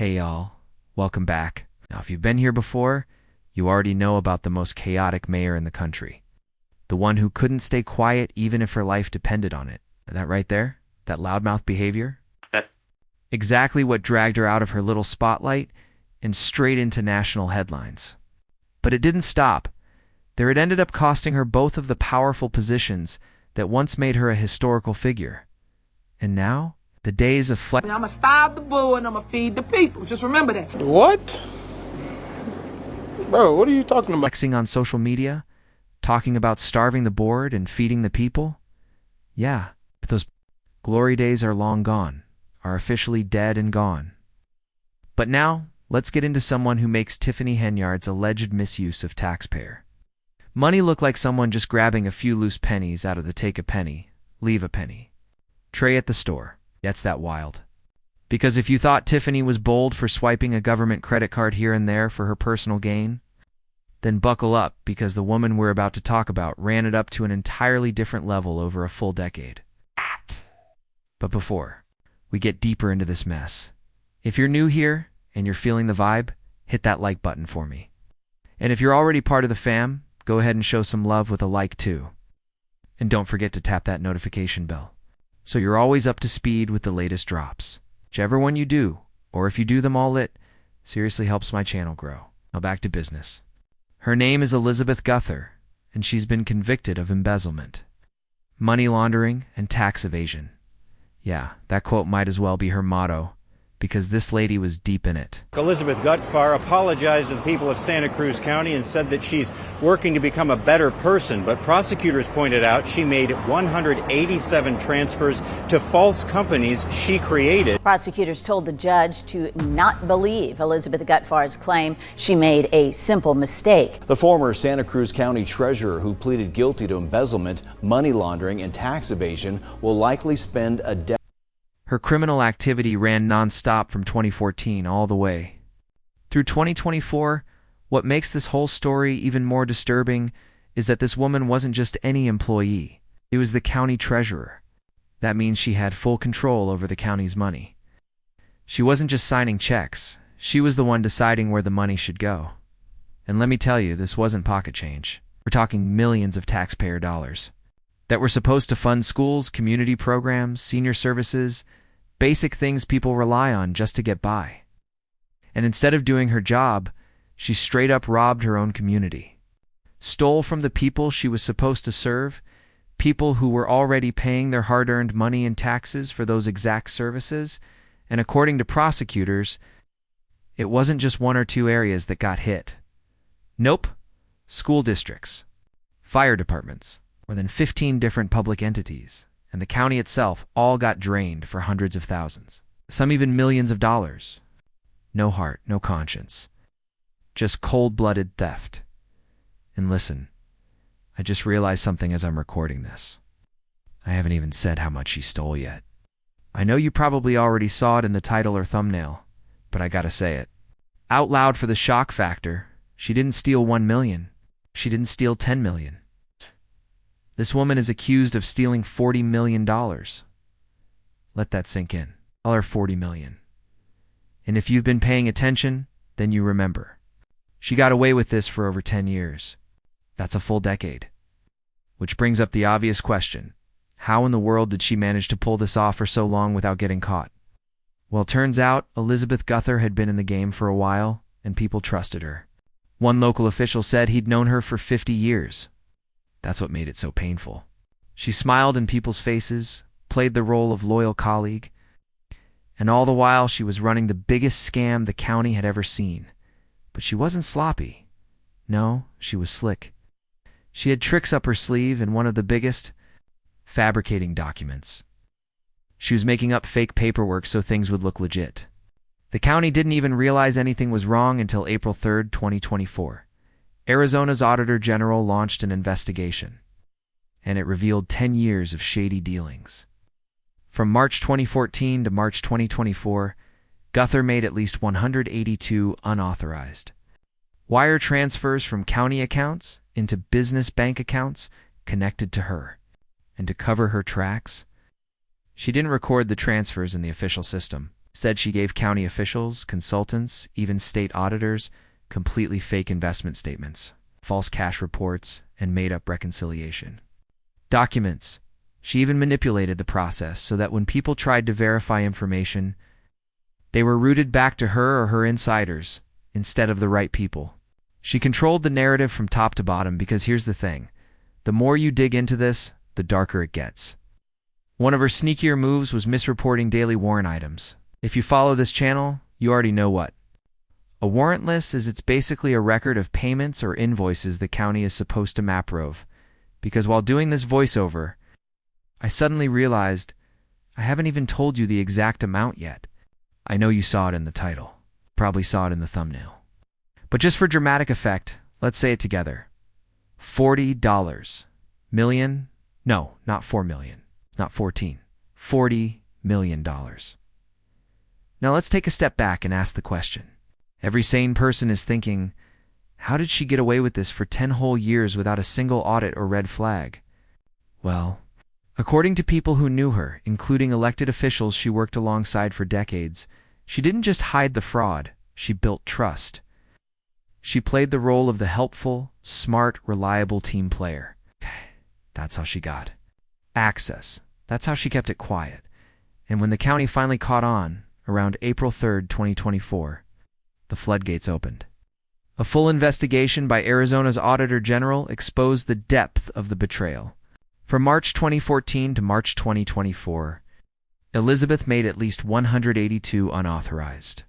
Hey y'all, welcome back. Now if you've been here before, you already know about the most chaotic mayor in the country. The one who couldn't stay quiet even if her life depended on it. That right there? That loudmouth behavior? Exactly what dragged her out of her little spotlight and straight into national headlines. But it didn't stop. There it ended up costing her both of the powerful positions that once made her a historical figure. And now, the days of I'm gonna starve the bull and I'm gonna feed the people. Just remember that. What? Bro, what are you talking about? flexing on social media, talking about starving the board and feeding the people. Yeah, but those glory days are long gone, are officially dead and gone. But now, let's get into someone who makes Tiffany Henyard's alleged misuse of taxpayer money look like someone just grabbing a few loose pennies out of the take a penny, leave a penny tray at the store. That's that wild. Because if you thought Tiffany was bold for swiping a government credit card here and there for her personal gain, then buckle up, because the woman we're about to talk about ran it up to an entirely different level over a full decade. But before we get deeper into this mess, if you're new here and you're feeling the vibe, hit that like button for me. And if you're already part of the fam, go ahead and show some love with a like too. And don't forget to tap that notification bell, so you're always up to speed with the latest drops. Whichever one you do, or if you do them all, it seriously helps my channel grow. Now back to business. Her name is Elizabeth Guther, and she's been convicted of embezzlement, money laundering, and tax evasion. Yeah, that quote might as well be her motto, because this lady was deep in it. Elizabeth Gutfar apologized to the people of Santa Cruz County and said that she's working to become a better person, but prosecutors pointed out she made 187 transfers to false companies she created. Prosecutors told the judge to not believe Elizabeth Gutfar's claim she made a simple mistake. The former Santa Cruz County treasurer, who pleaded guilty to embezzlement, money laundering, and tax evasion, will likely spend a decade. Her criminal activity ran nonstop from 2014 all the way through 2024. What makes this whole story even more disturbing is that this woman wasn't just any employee. It was the county treasurer. That means she had full control over the county's money. She wasn't just signing checks. She was the one deciding where the money should go. And let me tell you, this wasn't pocket change. We're talking millions of taxpayer dollars that were supposed to fund schools, community programs, senior services, basic things people rely on just to get by. And instead of doing her job, she straight up robbed her own community, stole from the people she was supposed to serve, people who were already paying their hard-earned money in taxes for those exact services. And according to prosecutors, it wasn't just one or two areas that got hit. Nope. School districts, fire departments, more than 15 different public entities, and the county itself all got drained for hundreds of thousands, some even millions of dollars. No heart, no conscience. Just cold-blooded theft. And listen, I just realized something as I'm recording this. I haven't even said how much she stole yet. I know you probably already saw it in the title or thumbnail, but I gotta say it out loud for the shock factor. She didn't steal 1 million. She didn't steal 10 million. This woman is accused of stealing $40 million. Let that sink in. $40 million. And if you've been paying attention, then you remember. She got away with this for over 10 years. That's a full decade. Which brings up the obvious question. How in the world did she manage to pull this off for so long without getting caught? Well, turns out Elizabeth Guther had been in the game for a while, and people trusted her. One local official said he'd known her for 50 years. That's what made it so painful. She smiled in people's faces, played the role of loyal colleague, and all the while she was running the biggest scam the county had ever seen. But she wasn't sloppy. No, she was slick. She had tricks up her sleeve, and one of the biggest, fabricating documents. She was making up fake paperwork so things would look legit. The county didn't even realize anything was wrong until April 3rd, 2024. Arizona's Auditor General launched an investigation, and it revealed 10 years of shady dealings. From March 2014 to March 2024, Guther made at least 182 unauthorized wire transfers from county accounts into business bank accounts connected to her. And to cover her tracks, she didn't record the transfers in the official system. Instead, she gave county officials, consultants, even state auditors completely fake investment statements, false cash reports, and made-up reconciliation documents. She even manipulated the process so that when people tried to verify information, they were routed back to her or her insiders instead of the right people. She controlled the narrative from top to bottom because here's the thing. The more you dig into this, the darker it gets. One of her sneakier moves was misreporting daily warrant items. If you follow this channel, you already know what. A warrant list is basically a record of payments or invoices the county is supposed to MapRove. Because while doing this voiceover, I suddenly realized I haven't even told you the exact amount yet. I know you saw it in the title. Probably saw it in the thumbnail. But just for dramatic effect, let's say it together. $40 million? No, not 4 million. Not 14. $40 million. Now let's take a step back and ask the question. Every sane person is thinking, how did she get away with this for 10 whole years without a single audit or red flag? Well, according to people who knew her, including elected officials she worked alongside for decades, she didn't just hide the fraud, she built trust. She played the role of the helpful, smart, reliable team player. That's how she got access. That's how she kept it quiet. And when the county finally caught on, around April 3rd, 2024, the floodgates opened. A full investigation by Arizona's Auditor General exposed the depth of the betrayal. From March 2014 to March 2024, Elizabeth made at least 182 unauthorized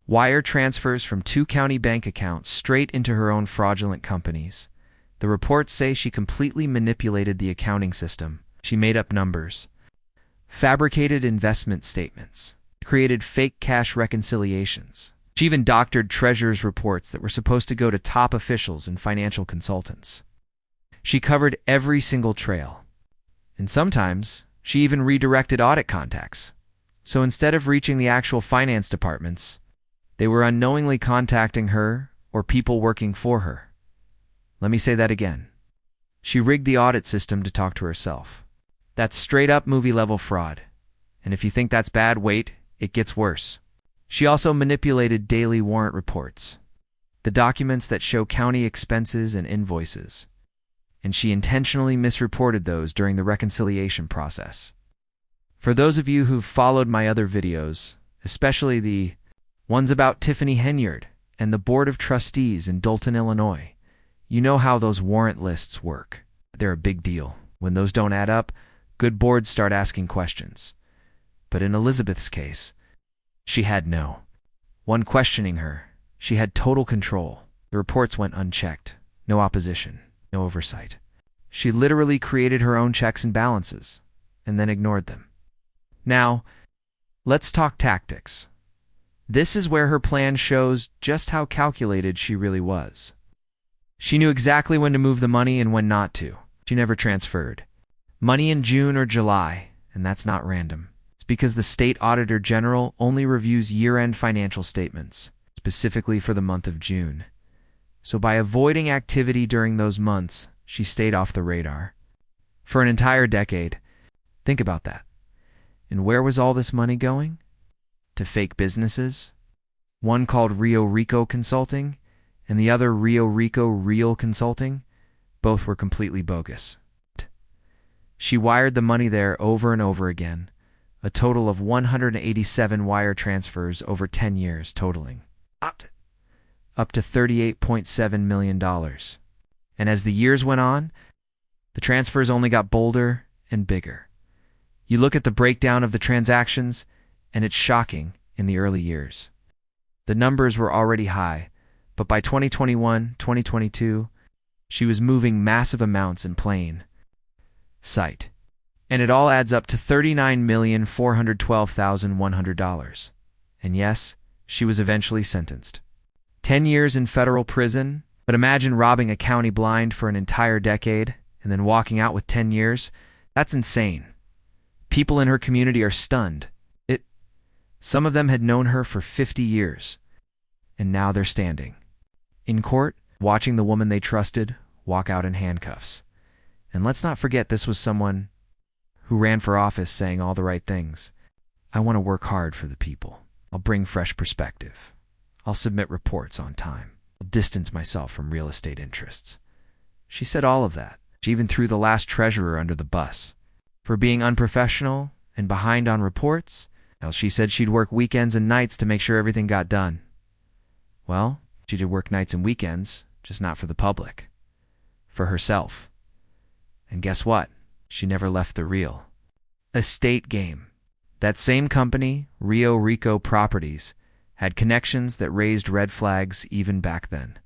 wire transfers from 2 county bank accounts straight into her own fraudulent companies. The reports say she completely manipulated the accounting system. She made up numbers, fabricated investment statements, created fake cash reconciliations. She even doctored treasurer's reports that were supposed to go to top officials and financial consultants. She covered every single trail. And sometimes, she even redirected audit contacts. So instead of reaching the actual finance departments, they were unknowingly contacting her or people working for her. Let me say that again. She rigged the audit system to talk to herself. That's straight-up movie-level fraud. And if you think that's bad, wait, it gets worse. She also manipulated daily warrant reports, the documents that show county expenses and invoices, and she intentionally misreported those during the reconciliation process. For those of you who've followed my other videos, especially the ones about Tiffany Henyard and the Board of Trustees in Dolton, Illinois, you know how those warrant lists work. They're a big deal. When those don't add up, good boards start asking questions. But in Elizabeth's case, she had no one questioning her. She had total control. The reports went unchecked. No opposition. No oversight. She literally created her own checks and balances, and then ignored them. Now, let's talk tactics. This is where her plan shows just how calculated she really was. She knew exactly when to move the money and when not to. She never transferred money in June or July, and that's not random. It's because the State Auditor General only reviews year-end financial statements, specifically for the month of June. So by avoiding activity during those months, she stayed off the radar. For an entire decade. Think about that. And where was all this money going? To fake businesses. One called Rio Rico Consulting, and the other Rio Rico Real Consulting. Both were completely bogus. She wired the money there over and over again. A total of 187 wire transfers over 10 years, totaling up to $38.7 million. And as the years went on, the transfers only got bolder and bigger. You look at the breakdown of the transactions, and it's shocking in the early years. The numbers were already high, but by 2021, 2022, she was moving massive amounts in plain sight. And it all adds up to $39,412,100. And yes, she was eventually sentenced. 10 years in federal prison, but imagine robbing a county blind for an entire decade and then walking out with 10 years. That's insane. People in her community are stunned. Some of them had known her for 50 years, and now they're standing in court, watching the woman they trusted walk out in handcuffs. And let's not forget this was someone who ran for office saying all the right things. I want to work hard for the people. I'll bring fresh perspective. I'll submit reports on time. I'll distance myself from real estate interests. She said all of that. She even threw the last treasurer under the bus for being unprofessional and behind on reports. Well, she said she'd work weekends and nights to make sure everything got done. Well, she did work nights and weekends, just not for the public. For herself. And guess what? She never left the real estate game. That same company, Rio Rico Properties, had connections that raised red flags even back then.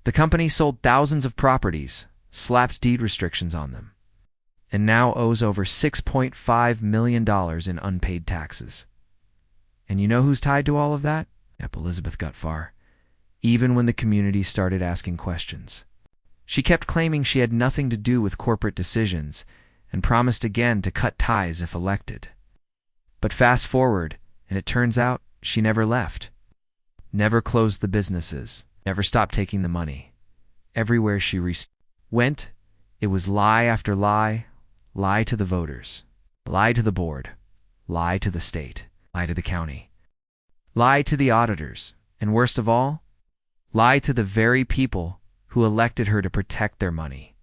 The company sold thousands of properties, slapped deed restrictions on them, and now owes over $6.5 million in unpaid taxes. And you know who's tied to all of that? Yep, Elizabeth Gutfar. Even when the community started asking questions. She kept claiming she had nothing to do with corporate decisions and promised again to cut ties if elected. But fast forward, and it turns out she never left. Never closed the businesses. Never stopped taking the money. Everywhere she went, it was lie after lie, lie to the voters, lie to the board, lie to the state, lie to the county, lie to the auditors, and worst of all, lie to the very people who elected her to protect their money.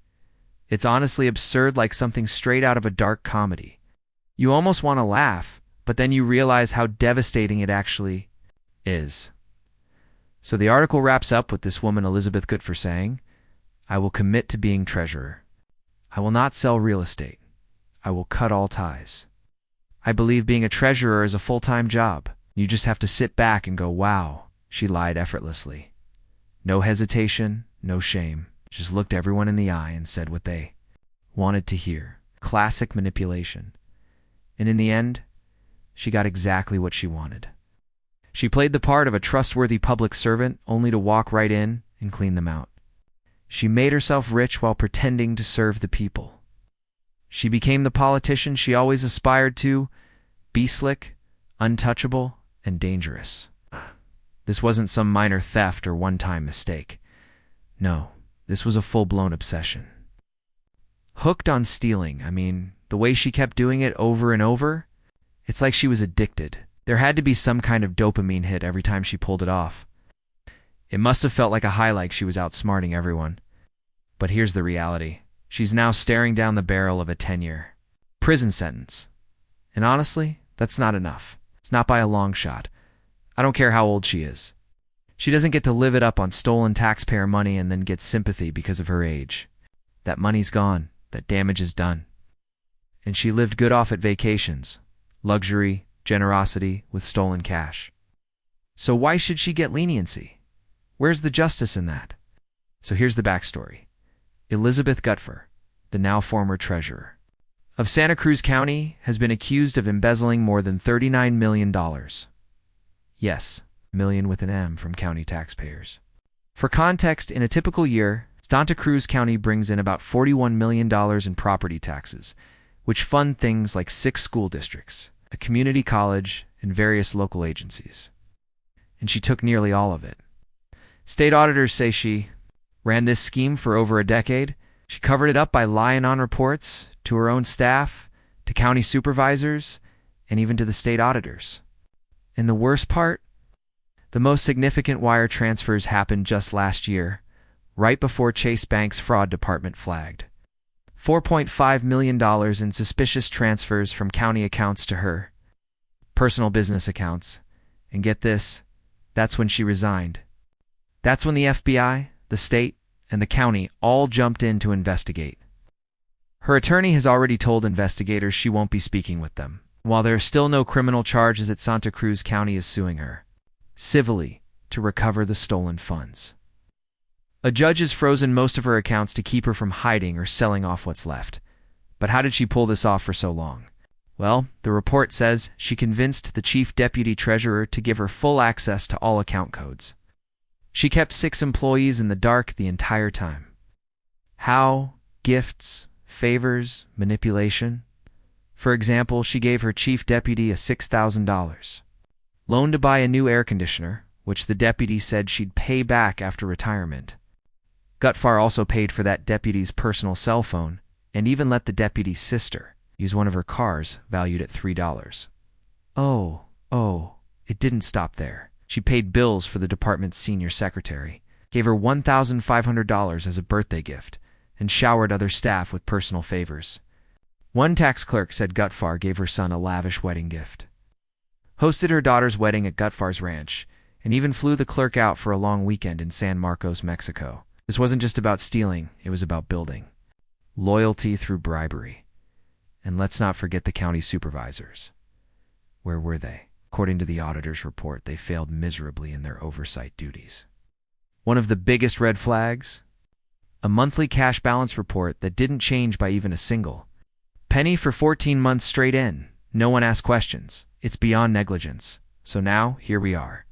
It's honestly absurd, like something straight out of a dark comedy. You almost want to laugh, but then you realize how devastating it actually is. So the article wraps up with this woman, Elizabeth Gutfar, saying, "I will commit to being treasurer. I will not sell real estate. I will cut all ties. I believe being a treasurer is a full-time job. You just have to sit back and go, wow." She lied effortlessly. No hesitation, no shame. Just looked everyone in the eye and said what they wanted to hear. Classic manipulation. And in the end, she got exactly what she wanted. She played the part of a trustworthy public servant only to walk right in and clean them out. She made herself rich while pretending to serve the people. She became the politician she always aspired to, be slick, untouchable, and dangerous. This wasn't some minor theft or one-time mistake. No, this was a full-blown obsession. Hooked on stealing, the way she kept doing it over and over, it's like she was addicted. There had to be some kind of dopamine hit every time she pulled it off. It must have felt like a high, like she was outsmarting everyone. But here's the reality. She's now staring down the barrel of a 10-year prison sentence. And honestly, that's not enough. It's not by a long shot. I don't care how old she is. She doesn't get to live it up on stolen taxpayer money and then get sympathy because of her age. That money's gone. That damage is done. And she lived good off at vacations, luxury, generosity with stolen cash. So why should she get leniency? Where's the justice in that? So here's the backstory. Elizabeth Gutfar, the now former treasurer of Santa Cruz County, has been accused of embezzling more than $39 million. Yes, million with an M from county taxpayers. For context, in a typical year, Santa Cruz County brings in about $41 million in property taxes, which fund things like 6 school districts, a community college, and various local agencies. And she took nearly all of it. State auditors say she ran this scheme for over a decade. She covered it up by lying on reports to her own staff, to county supervisors, and even to the state auditors. And the worst part? The most significant wire transfers happened just last year, right before Chase Bank's fraud department flagged $4.5 million in suspicious transfers from county accounts to her personal business accounts. And get this, that's when she resigned. That's when the FBI, the state, and the county all jumped in to investigate. Her attorney has already told investigators she won't be speaking with them. While there are still no criminal charges, at Santa Cruz County is suing her civilly to recover the stolen funds. A judge has frozen most of her accounts to keep her from hiding or selling off what's left. But how did she pull this off for so long? Well, the report says she convinced the chief deputy treasurer to give her full access to all account codes. She kept 6 employees in the dark the entire time. How? Gifts, favors, manipulation? For example, she gave her chief deputy a $6,000 loan to buy a new air conditioner, which the deputy said she'd pay back after retirement. Gutfar also paid for that deputy's personal cell phone and even let the deputy's sister use one of her cars valued at $3. Oh, it didn't stop there. She paid bills for the department's senior secretary, gave her $1,500 as a birthday gift, and showered other staff with personal favors. One tax clerk said Gutfar gave her son a lavish wedding gift, hosted her daughter's wedding at Gutfar's ranch, and even flew the clerk out for a long weekend in San Marcos, Mexico. This wasn't just about stealing, it was about building. Loyalty through bribery. And let's not forget the county supervisors. Where were they? According to the auditor's report, they failed miserably in their oversight duties. One of the biggest red flags? A monthly cash balance report that didn't change by even a single penny for 14 months straight in. No one asked questions. It's beyond negligence. So now, here we are.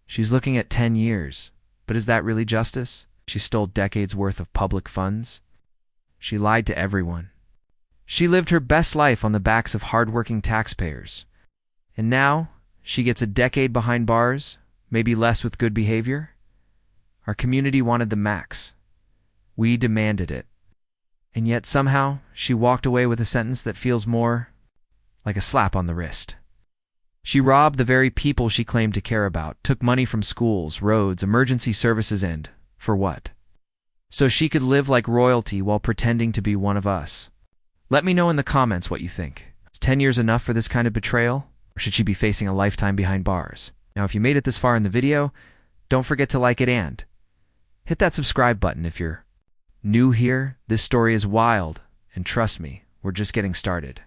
She's looking at 10 years. But is that really justice? She stole decades worth of public funds. She lied to everyone. She lived her best life on the backs of hardworking taxpayers. And now, she gets a decade behind bars, maybe less with good behavior? Our community wanted the max. We demanded it. And yet somehow, she walked away with a sentence that feels more like a slap on the wrist. She robbed the very people she claimed to care about, took money from schools, roads, emergency services, and for what? So she could live like royalty while pretending to be one of us. Let me know in the comments what you think. Is 10 years enough for this kind of betrayal? Or should she be facing a lifetime behind bars? Now, if you made it this far in the video, don't forget to like it and hit that subscribe button if you're new here. This story is wild, and trust me, we're just getting started.